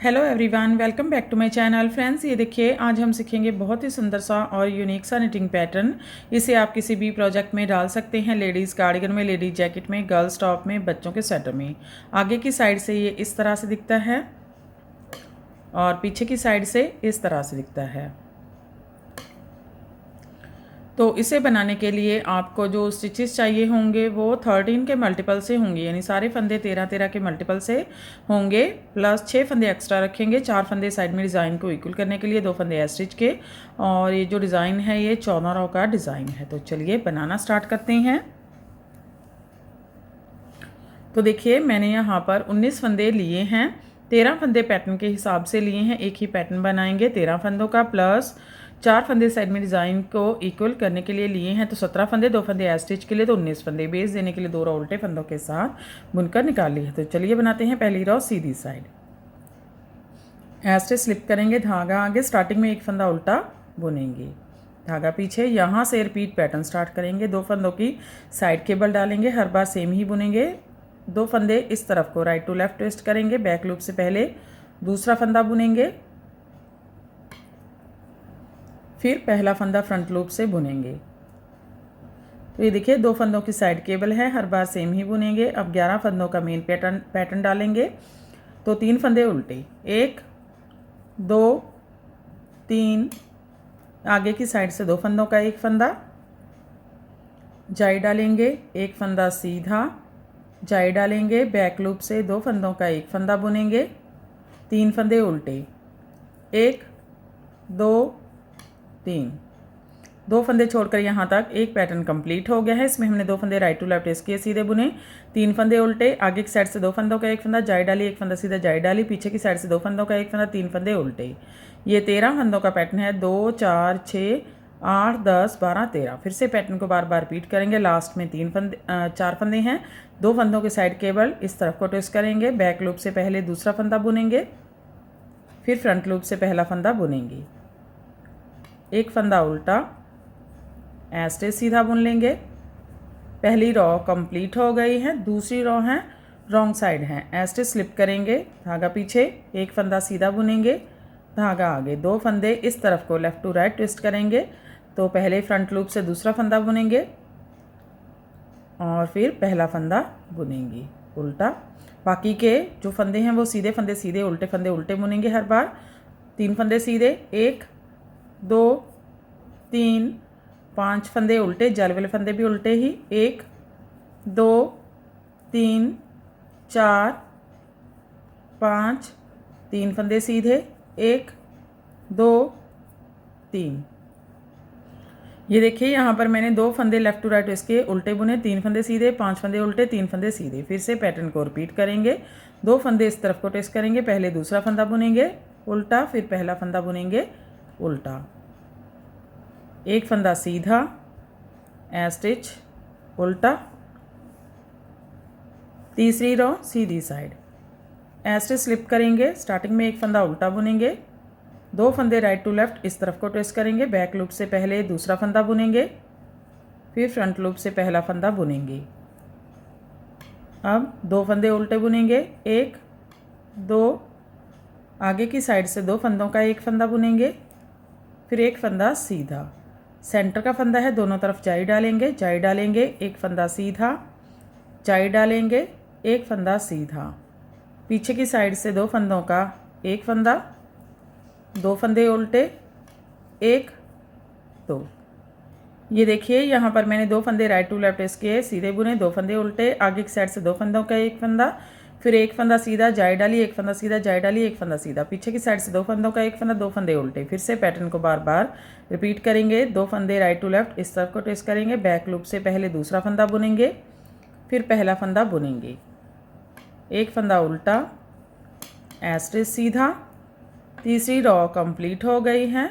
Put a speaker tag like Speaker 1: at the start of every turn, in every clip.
Speaker 1: Hello everyone, welcome back to my channel. Friends, ये देखिए आज हम सीखेंगे बहुत ही सुंदर सा और यूनिक सा निटिंग पैटर्न। इसे आप किसी भी प्रोजेक्ट में डाल सकते हैं, लेडीज़ कार्डिगन में, लेडीज जैकेट में, गर्ल्स टॉप में, बच्चों के स्वेटर में। आगे की साइड से ये इस तरह से दिखता है और पीछे की साइड से इस तरह से दिखता है। तो इसे बनाने के लिए आपको जो स्टिचेस चाहिए होंगे वो 13 के मल्टीपल से होंगे, यानी सारे फंदे 13-13 के मल्टीपल से होंगे, प्लस 6 फंदे एक्स्ट्रा रखेंगे। 4 फंदे साइड में डिज़ाइन को इक्वल करने के लिए, 2 फंदे एस्टिच के। और ये जो डिज़ाइन है ये 14 रो का डिज़ाइन है। तो चलिए बनाना स्टार्ट करते हैं। तो देखिए मैंने यहाँ पर 19 फंदे लिए हैं। 13 फंदे पैटर्न के हिसाब से लिए हैं। एक ही पैटर्न बनाएंगे 13 फंदों का, प्लस 4 फंदे साइड में डिज़ाइन को इक्वल करने के लिए लिए हैं। तो 17 फंदे, 2 फंदे एस्टिच के लिए, तो 19 फंदे बेस देने के लिए 2 रो उल्टे फंदों के साथ बुनकर निकाल लिए। तो चलिए बनाते हैं। पहली रो सीधी साइड, एस्टिच स्लिप करेंगे, धागा आगे, स्टार्टिंग में एक फंदा उल्टा बुनेंगे, धागा पीछे। यहाँ से रिपीट पैटर्न स्टार्ट करेंगे। 2 फंदों की साइड केबल डालेंगे, हर बार सेम ही बुनेंगे। 2 फंदे इस तरफ को राइट टू लेफ्ट ट्विस्ट करेंगे, बैक लूप से पहले दूसरा फंदा बुनेंगे, फिर पहला फंदा फ्रंट लूप से बुनेंगे। तो ये देखिए 2 फंदों की साइड केबल है, हर बार सेम ही बुनेंगे। अब 11 फंदों का मेन पैटर्न डालेंगे। तो 3 फंदे उल्टे, 1 2 3, आगे की साइड से 2 फंदों का एक फंदा, जाई डालेंगे, एक फंदा सीधा, जाई डालेंगे, बैक लूप से 2 फंदों का एक फंदा बुनेंगे, 3 फंदे उल्टे, 1 2 3, 2 फंदे छोड़कर यहाँ तक एक पैटर्न कंप्लीट हो गया है। इसमें हमने 2 फंदे राइट टू लेफ्ट इसके सीधे बुने, 3 फंदे उल्टे, आगे की साइड से 2 फंदों का एक फंदा, जाई डाली, एक फंदा सीधा, जाई डाली, पीछे की साइड से 2 फंदों का एक फंदा, 3 फंदे उल्टे। ये 13 फंदों का पैटर्न है। 2 4 6 8 10 12 13। फिर से पैटर्न को बार बार रिपीट करेंगे। लास्ट में 4 फंदे हैं। 2 फंदों के साइड केबल इस तरफ को ट्विस्ट करेंगे, बैक लूप से पहले दूसरा फंदा बुनेंगे, फिर फ्रंट लूप से पहला फंदा बुनेंगे, एक फंदा उल्टा, एस्टिच सीधा बुन लेंगे। पहली रो कंप्लीट हो गई है। दूसरी रो है रॉन्ग साइड है, एस्टिच स्लिप करेंगे, धागा पीछे, एक फंदा सीधा बुनेंगे, धागा आगे, 2 फंदे इस तरफ को लेफ्ट टू राइट ट्विस्ट करेंगे। तो पहले फ्रंट लूप से दूसरा फंदा बुनेंगे और फिर पहला फंदा बुनेंगे उल्टा। बाकी के जो फंदे हैं वो सीधे फंदे सीधे, उल्टे फंदे उल्टे बुनेंगे हर बार। 3 फंदे सीधे, 1 2 3, 5 फंदे उल्टे, जल वाले फंदे भी उल्टे ही, 1 2 3 4 5, 3 फंदे सीधे, 1 2 3। ये देखिए यहाँ पर मैंने 2 फंदे लेफ्ट टू राइट इसके उल्टे बुने, 3 फंदे सीधे, 5 फंदे उल्टे, 3 फंदे सीधे। फिर से पैटर्न को रिपीट करेंगे। 2 फंदे इस तरफ को ट्विस्ट करेंगे, पहले दूसरा फंदा बुनेंगे उल्टा, फिर पहला फंदा बुनेंगे उल्टा, एक फंदा सीधा, एस्टिच उल्टा, तीसरी रो सीधी साइड, एस्टिच स्लिप करेंगे, स्टार्टिंग में एक फंदा उल्टा बुनेंगे, 2 फंदे राइट टू लेफ्ट इस तरफ को ट्विस्ट करेंगे, बैक लूप से पहले दूसरा फंदा बुनेंगे, फिर फ्रंट लूप से पहला फंदा बुनेंगे। अब 2 फंदे उल्टे बुनेंगे, 1 2, आगे की साइड से 2 फंदों का एक फंदा बुनेंगे, फिर एक फंदा सीधा, सेंटर का फंदा है, दोनों तरफ जाई डालेंगे, जाई डालेंगे, एक फंदा सीधा, जाई डालेंगे, एक फंदा सीधा, पीछे की साइड से 2 फंदों का एक फंदा, 2 फंदे उल्टे, 1 2। ये देखिए यहाँ पर मैंने 2 फंदे राइट टू लेफ्ट इसके सीधे बुने, 2 फंदे उल्टे, आगे की साइड से 2 फंदों का एक फंदा, फिर एक फंदा सीधा, जाई डाली, एक फंदा सीधा, जाई डाली, एक फंदा सीधा, पीछे की साइड से 2 फंदों का एक फंदा, 2 फंदे उल्टे। फिर से पैटर्न को बार बार रिपीट करेंगे। 2 फंदे राइट टू लेफ्ट इस तरफ को ट्विस्ट करेंगे, बैक लूप से पहले दूसरा फंदा बुनेंगे, फिर पहला फंदा बुनेंगे, एक फंदा उल्टा, एस्टिच सीधा। तीसरी रो कंप्लीट हो गई है।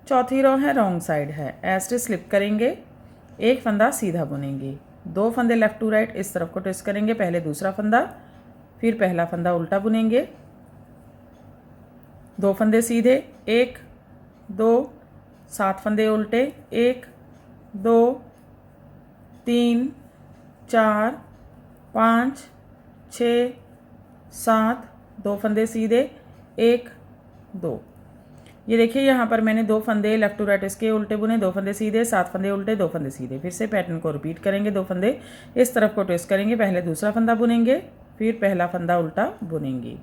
Speaker 1: चौथी रो है रॉन्ग साइड है, एस्टिच स्लिप करेंगे, एक फंदा सीधा बुनेंगे, 2 फंदे लेफ्ट टू राइट इस तरफ को ट्विस्ट करेंगे, पहले दूसरा फंदा, फिर पहला फंदा उल्टा बुनेंगे, 2 फंदे सीधे, 1 2, 7 फंदे उल्टे, 1 2 3 4 5 6 7, 2 फंदे सीधे, 1 2। ये देखिए यहाँ पर मैंने 2 फंदे लेफ्ट टू राइट इसके उल्टे बुने, 2 फंदे सीधे, 7 फंदे उल्टे, 2 फंदे सीधे। फिर से पैटर्न को रिपीट करेंगे। 2 फंदे इस तरफ को ट्विस्ट करेंगे, पहले दूसरा फंदा बुनेंगे, फिर पहला फंदा उल्टा बुनेंगे।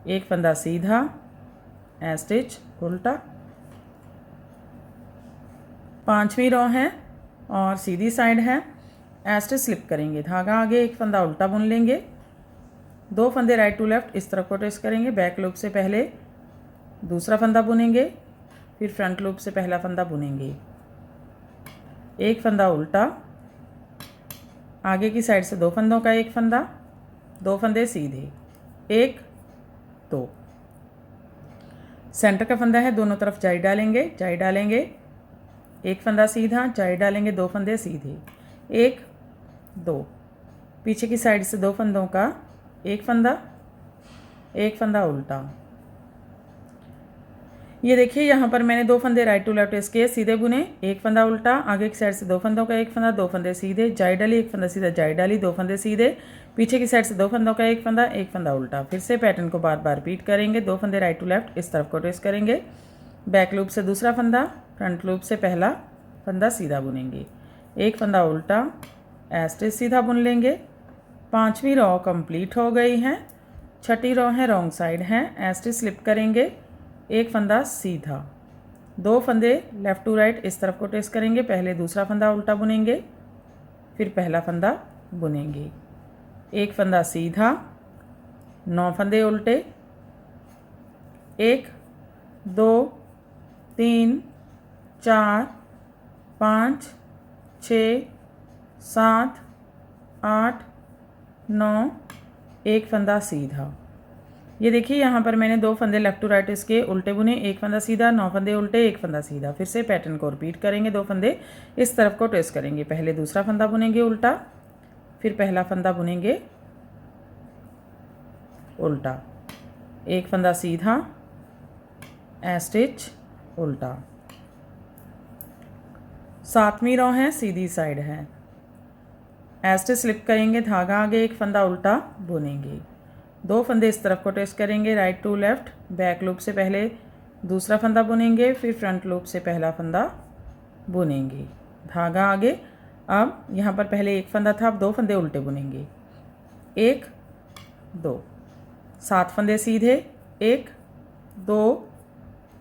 Speaker 1: 1 फंदा सीधा, ए स्टिच उल्टा, 5वीं रो है और सीधी साइड है, ए स्टिच स्लिप करेंगे, धागा आगे, 1 फंदा उल्टा बुन लेंगे, 2 फंदे राइट टू लेफ्ट इस तरफ को ट्विस्ट करेंगे, बैक लूप से पहले दूसरा फंदा बुनेंगे, फिर फ्रंट लूप से पहला फंदा बुनेंगे, 1 फंदा उल्टा, आगे की साइड से 2 फंदों का 1 फंदा, 2 फंदे सीधे, 1 2। सेंटर का फंदा है, दोनों तरफ जाई डालेंगे, 1 फंदा सीधा, जाई डालेंगे, 2 फंदे सीधे, 1 2। पीछे की साइड से 2 फंदों का 1 फंदा, 1 फंदा उल्टा। ये देखिए यहाँ पर मैंने 2 फंदे राइट टू लेफ्ट इसके सीधे बुने, 1 फंदा उल्टा, आगे की साइड से 2 फंदों का 1 फंदा, 2 फंदे सीधे, जाई डाली, 1 फंदा सीधा, जाई डाली, 2 फंदे सीधे, पीछे की साइड से 2 फंदों का 1 फंदा, 1 फंदा उल्टा। फिर से पैटर्न को बार बार रिपीट करेंगे। 2 फंदे राइट टू लेफ्ट इस तरफ को ट्विस्ट करेंगे, बैक लूप से दूसरा फंदा, फ्रंट लूप से पहला फंदा सीधा बुनेंगे, 1 फंदा उल्टा, ए स्टिच सीधा बुन लेंगे। 5वीं रो कंप्लीट हो गई है। 6ठी रो है रॉन्ग साइड है, ए स्टिच स्लिप करेंगे, 1 फंदा सीधा, 2 फंदे लेफ़्ट टू राइट इस तरफ को ट्विस्ट करेंगे, पहले दूसरा फंदा उल्टा बुनेंगे, फिर पहला फंदा बुनेंगे, 1 फंदा सीधा, 9 फंदे उल्टे, 1 2 3 4 5 6 7 8 9, 1 फंदा सीधा। ये देखिए यहाँ पर मैंने 2 फंदे लेफ्ट टू राइट इसके उल्टे बुने, 1 फंदा सीधा, 9 फंदे उल्टे, 1 फंदा सीधा। फिर से पैटर्न को रिपीट करेंगे। 2 फंदे इस तरफ को ट्विस्ट करेंगे, पहले दूसरा फंदा बुनेंगे उल्टा, फिर पहला फंदा बुनेंगे उल्टा, 1 फंदा सीधा, ए स्टिच उल्टा। 7वीं रो है, सीधी साइड है, ए स्टिच स्लिप करेंगे, धागा आगे, 1 फंदा उल्टा बुनेंगे, 2 फंदे इस तरफ को ट्विस्ट करेंगे, right to left, back loop से पहले दूसरा फंदा बुनेंगे, फिर फ्रंट लूप से पहला फंदा बुनेंगे, धागा आगे। अब यहाँ पर पहले 1 फंदा था, अब 2 फंदे उल्टे बुनेंगे, 1 2, 7 फंदे सीधे, 1 2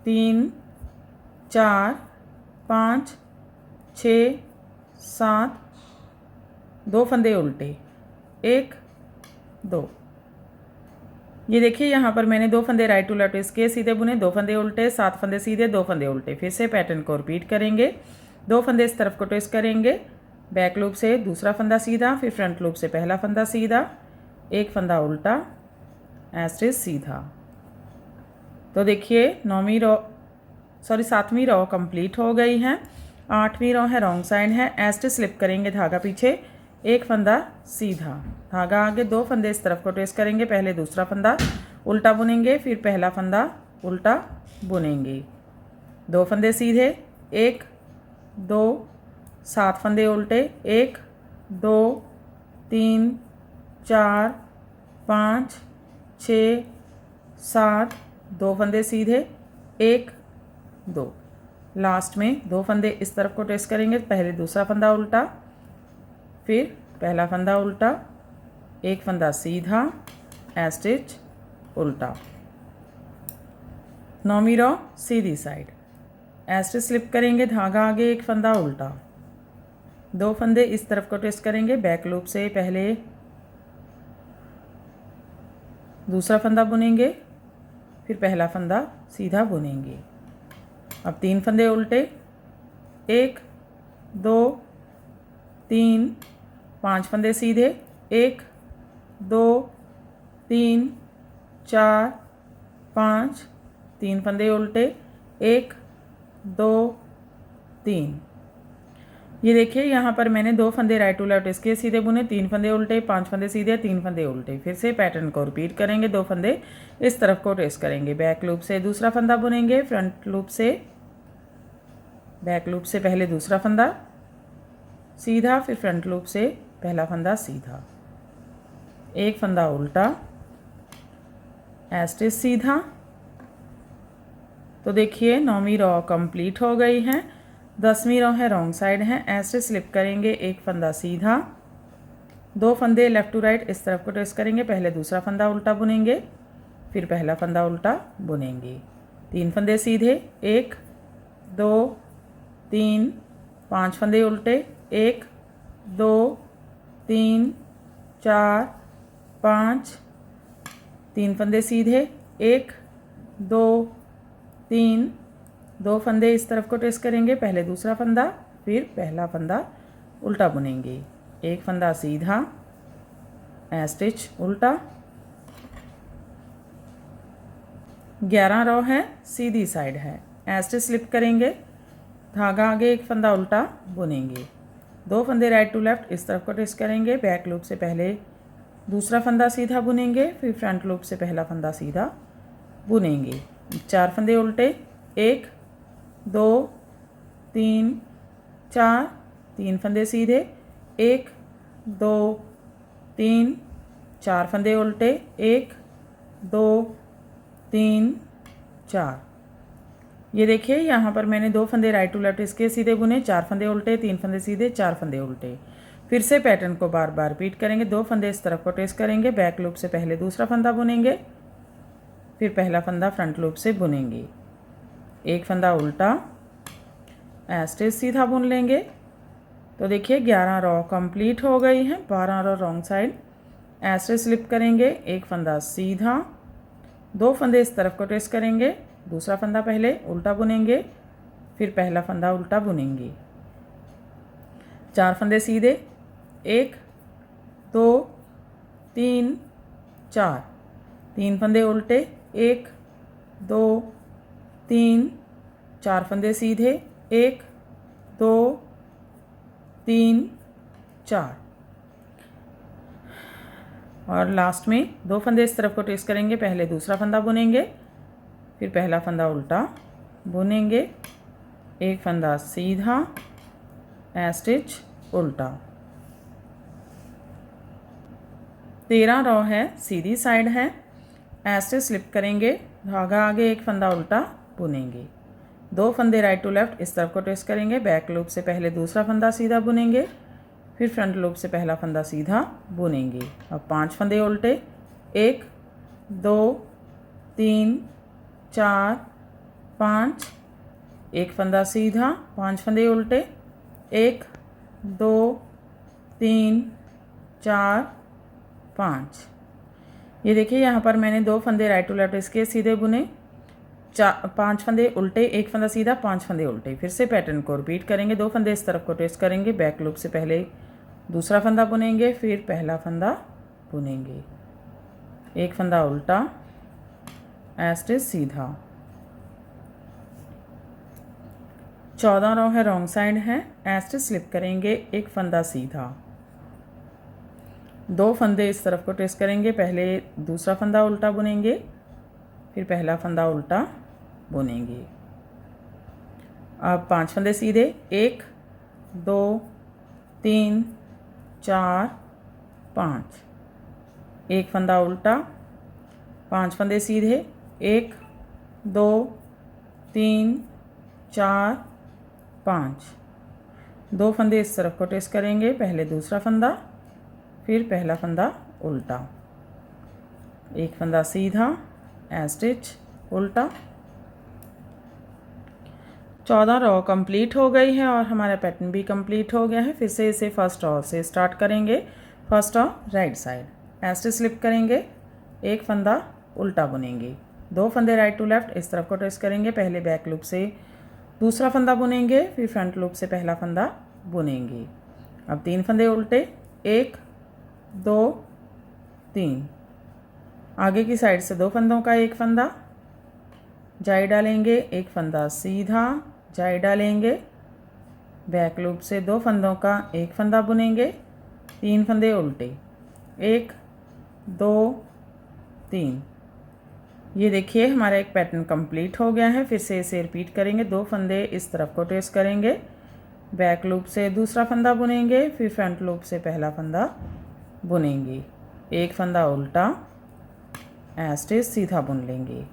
Speaker 1: 3 4 5 6 7, 2 फंदे उल्टे, 1 2। ये देखिए यहाँ पर मैंने 2 फंदे राइट टू लेफ्ट इसके सीधे बुने, 2 फंदे उल्टे, 7 फंदे सीधे, 2 फंदे उल्टे। फिर से पैटर्न को रिपीट करेंगे। 2 फंदे इस तरफ को ट्विस्ट करेंगे, बैक लूप से दूसरा फंदा सीधा, फिर फ्रंट लूप से पहला फंदा सीधा, 1 फंदा उल्टा, ए स्टिच सीधा। तो देखिए 7वीं रो कंप्लीट हो गई है। 8वीं रो है रॉन्ग साइड है, ए स्टिच स्लिप करेंगे, धागा पीछे, 1 फंदा सीधा, धागा आगे, 2 फंदे इस तरफ को ट्विस्ट करेंगे, पहले दूसरा फंदा उल्टा बुनेंगे, फिर पहला फंदा उल्टा बुनेंगे, 2 फंदे सीधे, 1 2, 7 फंदे उल्टे, 1 2 3 4 5 6 7, 2 फंदे सीधे, 1 2। लास्ट में 2 फंदे इस तरफ को ट्विस्ट करेंगे, पहले दूसरा फंदा उल्टा, फिर पहला फंदा उल्टा, 1 फंदा सीधा, ए स्टिच उल्टा। 9वीं रो सीधी साइड, ए स्टिच स्लिप करेंगे, धागा आगे, 1 फंदा उल्टा, 2 फंदे इस तरफ को ट्विस्ट करेंगे, बैक लूप से पहले दूसरा फंदा बुनेंगे, फिर पहला फंदा सीधा बुनेंगे। अब 3 फंदे उल्टे, 1 2 3 5 फंदे सीधे, 1 2 3 4 5, 3 फंदे उल्टे, 1 2 3। ये देखिए यहाँ पर मैंने 2 फंदे राइट टू लेफ्ट इसके सीधे बुने, 3 फंदे उल्टे, 5 फंदे सीधे, 3 फंदे उल्टे। फिर से पैटर्न को रिपीट करेंगे। 2 फंदे इस तरफ को ट्रेस करेंगे, बैक लूप से दूसरा फंदा बुनेंगे, फ्रंट लूप से बैक लूप से पहले दूसरा फंदा सीधा, फिर फ्रंट लूप से पहला फंदा सीधा, 1 फंदा उल्टा, ए स्टिच सीधा, तो देखिए 9वीं रॉ कंप्लीट हो गई है। 10वीं रॉ है रॉन्ग साइड है, ऐसे स्लिप करेंगे, एक फंदा सीधा, 2 फंदे लेफ़्ट टू राइट इस तरफ को ट्विस्ट करेंगे, पहले दूसरा फंदा उल्टा बुनेंगे, फिर पहला फंदा उल्टा बुनेंगे, 3 फंदे सीधे, 1 2 3, 5 फंदे उल्टे, 1 2 3 4 5, 3 फंदे सीधे, 1 2 3, 2 फंदे इस तरफ को ट्विस्ट करेंगे, पहले दूसरा फंदा, फिर पहला फंदा उल्टा बुनेंगे, एक फंदा सीधा, स्टिच उल्टा। 11 रॉ है, सीधी साइड है, स्टिच स्लिप करेंगे, धागा आगे, एक फंदा उल्टा बुनेंगे, 2 फंदे राइट टू लेफ़्ट इस तरफ को ट्विस्ट करेंगे, बैक लूप से पहले दूसरा फंदा सीधा बुनेंगे, फिर फ्रंट लूप से पहला फंदा सीधा बुनेंगे, 4 फंदे उल्टे, 1 2 3 4, 3 फंदे सीधे, 1 2 3 4 फंदे उल्टे, 1 2 3 4। ये देखिए यहाँ पर मैंने 2 फंदे राइट टू लेफ्ट इसके सीधे बुने, 4 फंदे उल्टे, 3 फंदे सीधे, 4 फंदे उल्टे। फिर से पैटर्न को बार बार रिपीट करेंगे, 2 फंदे इस तरफ को ट्विस्ट करेंगे, बैक लूप से पहले दूसरा फंदा बुनेंगे, फिर पहला फंदा फ्रंट लूप से बुनेंगे, एक फंदा उल्टा, स्टिच सीधा बुन लेंगे। तो देखिए 11 रॉ कंप्लीट हो गई है, 12 raw wrong side, stitch slip करेंगे, एक फंदा सीधा, 2 फंदे इस तरफ को ट्विस्ट करेंगे, दूसरा फंदा पहले उल्टा बुनेंगे, फिर पहला फंदा उल्टा बुनेंगे, 4 फंदे सीधे, 1 2 3 4, 3 फंदे उल्टे, 1 2 3 4 फंदे सीधे, 1 2 3 4, और लास्ट में 2 फंदे इस तरफ को ट्विस्ट करेंगे, पहले दूसरा फंदा बुनेंगे, फिर पहला फंदा उल्टा बुनेंगे, एक फंदा सीधा, स्टिच उल्टा। 13 रॉ है, सीधी साइड है, स्टिच स्लिप करेंगे, धागा आगे, एक फंदा उल्टा बुनेंगे, 2 फंदे राइट टू लेफ्ट इस तरफ को ट्विस्ट करेंगे, बैक लूप से पहले दूसरा फंदा सीधा बुनेंगे, फिर फ्रंट लूप से पहला फंदा सीधा बुनेंगे। अब 5 फंदे उल्टे, 1 2 3 4 5, एक फंदा सीधा, 5 फंदे उल्टे, 1 2 3 4 5। ये देखिए यहाँ पर मैंने 2 फंदे राइट टू लेफ्ट इसके सीधे बुने, 5 फंदे उल्टे, एक फंदा सीधा, 5 फंदे उल्टे। फिर से पैटर्न को रिपीट करेंगे, 2 फंदे इस तरफ को ट्विस्ट करेंगे, बैक लूप से पहले दूसरा फंदा बुनेंगे, फिर पहला फंदा बुनेंगे, एक फंदा उल्टा, स्टिच सीधा। 14 रॉ है, रॉन्ग साइड है, स्टिच स्लिप करेंगे, एक फंदा सीधा, 2 फंदे इस तरफ को ट्विस्ट करेंगे, पहले दूसरा फंदा उल्टा बुनेंगे, फिर पहला फंदा उल्टा बुनेंगे। अब 5 फंदे सीधे, 1 2 3 4 5, एक फंदा उल्टा, 5 फंदे सीधे, 1 2 3 4 5, 2 फंदे इस तरफ को ट्विस्ट करेंगे, पहले दूसरा फंदा, फिर पहला फंदा उल्टा, एक फंदा सीधा, स्टिच उल्टा। 14 रॉ कंप्लीट हो गई है और हमारा पैटर्न भी कंप्लीट हो गया है। फिर से इसे फर्स्ट रॉ से स्टार्ट करेंगे। First raw right side, stitch slip करेंगे, एक फंदा उल्टा बुनेंगे, 2 फंदे राइट टू लेफ्ट इस तरफ को ट्विस्ट करेंगे, पहले बैक लूप से दूसरा फंदा बुनेंगे, फिर फ्रंट लूप से पहला फंदा बुनेंगे। अब 3 फंदे उल्टे, 1 2 3, आगे की साइड से 2 फंदों का एक फंदा, जाई डालेंगे, एक फंदा सीधा, जाई डालेंगे, बैक लूप से 2 फंदों का एक फंदा बुनेंगे, 3 फंदे उल्टे, 1 2 3। ये देखिए हमारा एक पैटर्न कंप्लीट हो गया है। फिर से इसे रिपीट करेंगे, 2 फंदे इस तरफ को ट्विस्ट करेंगे, बैक लूप से दूसरा फंदा बुनेंगे, फिर फ्रंट लूप से पहला फंदा बुनेंगे, एक फंदा उल्टा, स्टिच सीधा बुन लेंगे।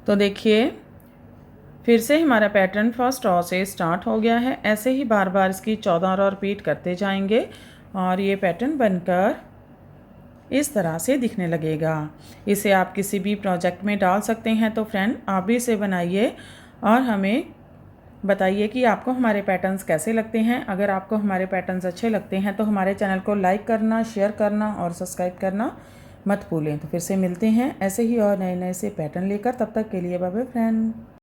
Speaker 1: तो देखिए फिर से हमारा पैटर्न फर्स्ट रो से स्टार्ट हो गया है। ऐसे ही बार बार इसकी 14 रो रिपीट करते जाएंगे और ये पैटर्न बनकर इस तरह से दिखने लगेगा। इसे आप किसी भी प्रोजेक्ट में डाल सकते हैं। तो फ्रेंड आप भी इसे बनाइए और हमें बताइए कि आपको हमारे पैटर्न्स कैसे लगते हैं। अगर आपको हमारे पैटर्न्स अच्छे लगते हैं तो हमारे चैनल को लाइक करना, शेयर करना और सब्सक्राइब करना मत भूलें। तो फिर से मिलते हैं ऐसे ही और नए नए से पैटर्न लेकर। तब तक के लिए बाय बाय फ्रेंड।